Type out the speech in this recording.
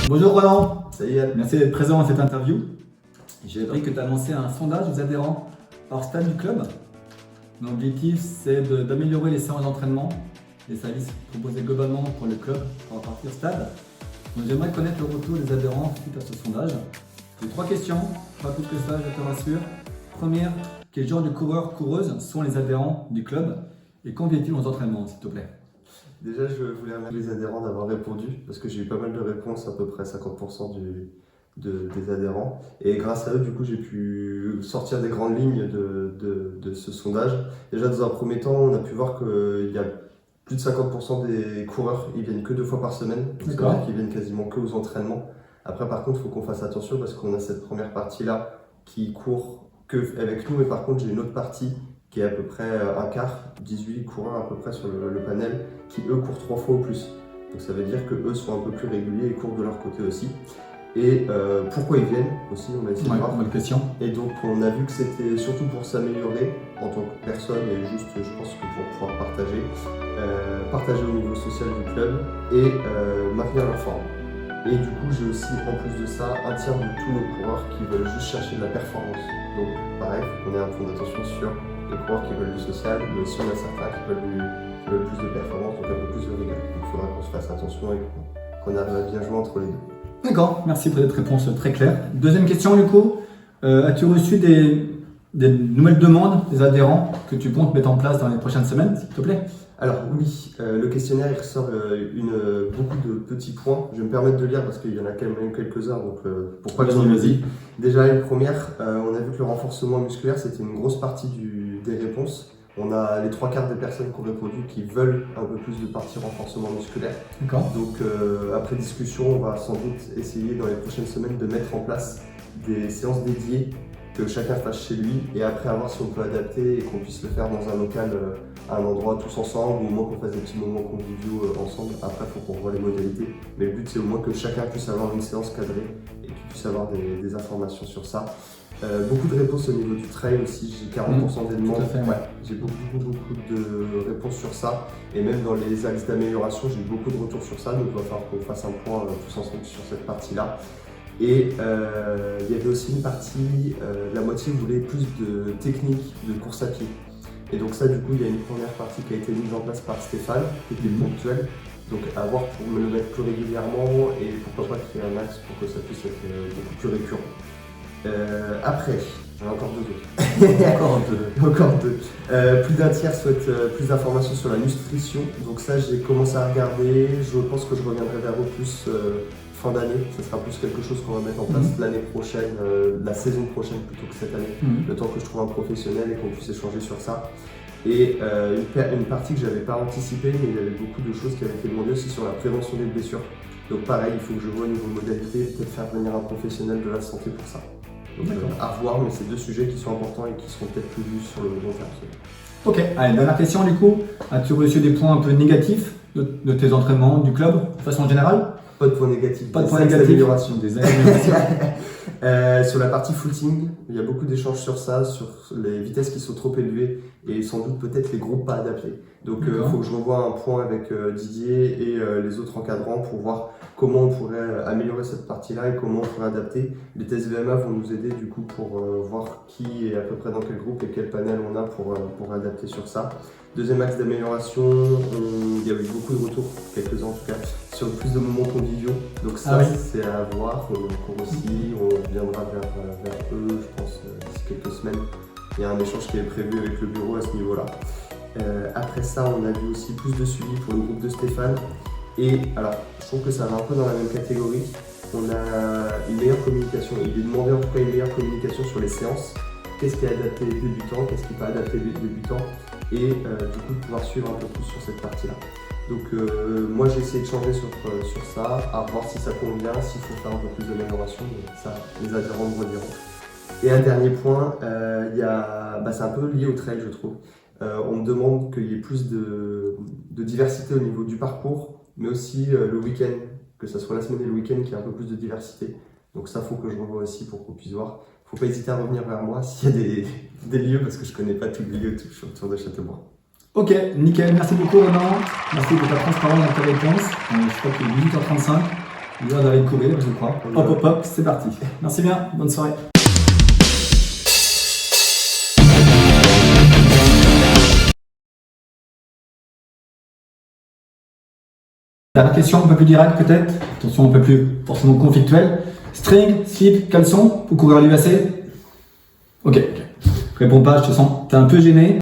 Bonjour Roland, Salut Yann. merci d'être présent à cette interview. J'ai appris que tu as lancé un sondage aux adhérents hors stade du club. L'objectif c'est d'améliorer les séances d'entraînement, les services proposés globalement pour le club pour partir stade. Donc j'aimerais connaître le retour des adhérents suite à ce sondage. J'ai 3 questions, pas plus que ça, je te rassure. Première, quel genre de coureurs, coureuses sont les adhérents du club et quand viennent-ils aux entraînements, s'il te plaît? Déjà, je voulais remercier les adhérents d'avoir répondu parce que j'ai eu pas mal de réponses, à peu près 50% des adhérents. Et grâce à eux, du coup, j'ai pu sortir des grandes lignes de ce sondage. Déjà, dans un premier temps, on a pu voir qu'il y a plus de 50% des coureurs, ils viennent que 2 fois par semaine. Donc, ça veut dire qu'ils viennent quasiment que aux entraînements. Après, par contre, il faut qu'on fasse attention parce qu'on a cette première partie-là qui court que avec nous. Mais par contre, j'ai une autre partie qui est à peu près un quart, 18 coureurs à peu près sur le panel, qui eux courent 3 fois au plus. Donc ça veut dire que eux sont un peu plus réguliers et courent de leur côté aussi. Et pourquoi ils viennent aussi, on va essayer de voir. Bonne question. Et donc on a vu que c'était surtout pour s'améliorer en tant que personne et juste, je pense que pour pouvoir partager au niveau social du club et maintenir leur forme. Et du coup, j'ai aussi, en plus de ça, un tiers de tous nos coureurs qui veulent juste chercher de la performance. Donc pareil, on a un point d'attention sur les coureurs qui veulent du social, mais aussi on a certains qui veulent plus de performance, donc un peu plus de rigueur. Donc il faudra qu'on se fasse attention et qu'on arrive à bien jouer entre les deux. D'accord, merci pour cette réponse très claire. Deuxième question du coup, as-tu reçu des nouvelles demandes des adhérents que tu comptes mettre en place dans les prochaines semaines, s'il te plaît? Alors oui, le questionnaire il ressort beaucoup de petits points. Je vais me permettre de lire parce qu'il y en a quand même quelques-uns, donc pour pas que j'en oublie. Déjà une première, on a vu que le renforcement musculaire c'était une grosse partie des réponses. On a les 3/4 des personnes qui ont répondu qui veulent un peu plus de partie renforcement musculaire. D'accord. Donc après discussion, on va sans doute essayer dans les prochaines semaines de mettre en place des séances dédiées que chacun fasse chez lui et après à voir si on peut adapter et qu'on puisse le faire dans un local à un endroit tous ensemble ou au moins qu'on fasse des petits moments conviviaux ensemble. Après il faut qu'on voit les modalités, mais le but c'est au moins que chacun puisse avoir une séance cadrée et qu'il puisse avoir des informations sur ça. Beaucoup de réponses au niveau du trail aussi, j'ai 40% des demandes. J'ai beaucoup de réponses sur ça et même dans les axes d'amélioration j'ai eu beaucoup de retours sur ça, donc il va falloir qu'on fasse un point tous ensemble sur cette partie-là. Et il y avait aussi une partie, la moitié voulait plus de technique de course à pied. Et donc ça du coup il y a une première partie qui a été mise en place par Stéphane, qui était ponctuelle. Donc à voir pour me le mettre plus régulièrement et pourquoi pas créer un axe pour que ça puisse être beaucoup plus récurrent. Après, j'en ai encore 2 autres. Encore deux. Plus d'un tiers souhaite plus d'informations sur la nutrition. Donc ça j'ai commencé à regarder, je pense que je reviendrai vers eux plus fin d'année, ce sera plus quelque chose qu'on va mettre en place l'année prochaine, la saison prochaine plutôt que cette année, le temps que je trouve un professionnel et qu'on puisse échanger sur ça. Et une partie que j'avais pas anticipée, mais il y avait beaucoup de choses qui avaient été demandées aussi sur la prévention des blessures. Donc pareil, il faut que je vois au niveau modalité, peut-être faire venir un professionnel de la santé pour ça. Donc à revoir, mais c'est 2 sujets qui sont importants et qui seront peut-être plus vus sur le long terme. Ok, allez, dernière question du coup, as-tu reçu des points un peu négatifs de tes entraînements du club de façon générale? Pas de points négatifs. Pas de points négatifs. Des améliorations. Sur la partie footing, il y a beaucoup d'échanges sur ça, sur les vitesses qui sont trop élevées et sans doute peut-être les groupes pas adaptés. Donc il faut que je revoie un point avec Didier et les autres encadrants pour voir comment on pourrait améliorer cette partie-là et comment on pourrait adapter. Les tests VMA vont nous aider du coup pour voir qui est à peu près dans quel groupe et quel panel on a pour adapter sur ça. Deuxième axe d'amélioration, il y a eu beaucoup de retours, quelques-uns en tout cas, sur plus de moments conviviaux. Donc ça, c'est à voir, on est en cours aussi, on viendra vers eux, je pense, d'ici quelques semaines. Il y a un échange qui est prévu avec le bureau à ce niveau-là. Après ça, on a vu aussi plus de suivi pour le groupe de Stéphane. Et alors, je trouve que ça va un peu dans la même catégorie. On a une meilleure communication, il est demandé en tout cas une meilleure communication sur les séances. Qu'est-ce qui est adapté les débutants, qu'est-ce qui n'est pas adapté les débutants, et du coup de pouvoir suivre un peu plus sur cette partie-là. Donc moi j'ai essayé de changer sur ça, à voir si ça convient, s'il faut faire un peu plus d'amélioration, mais ça les adhérents me rediront. Et un dernier point, c'est un peu lié au trail je trouve. On me demande qu'il y ait plus de diversité au niveau du parcours, mais aussi le week-end, que ce soit la semaine et le week-end, qu'il y ait un peu plus de diversité. Donc ça, faut que je revoie aussi pour qu'on puisse voir. Faut pas hésiter à revenir vers moi s'il y a des lieux, parce que je connais pas tous les lieux autour de Châteaubourg. Ok, nickel. Merci beaucoup Ronan. Merci de ta transparence dans tes réponses. Je crois qu'il est 18h35. L'heure d'aller courir, je crois. Hop, hop, hop, c'est parti. Merci bien, bonne soirée. Dernière question, un peu plus directe peut-être. Attention, un peu plus forcément conflictuelle. String, slip, caleçon pour courir à l'UAC? Ok. Réponds pas, je te sens. T'es un peu gêné.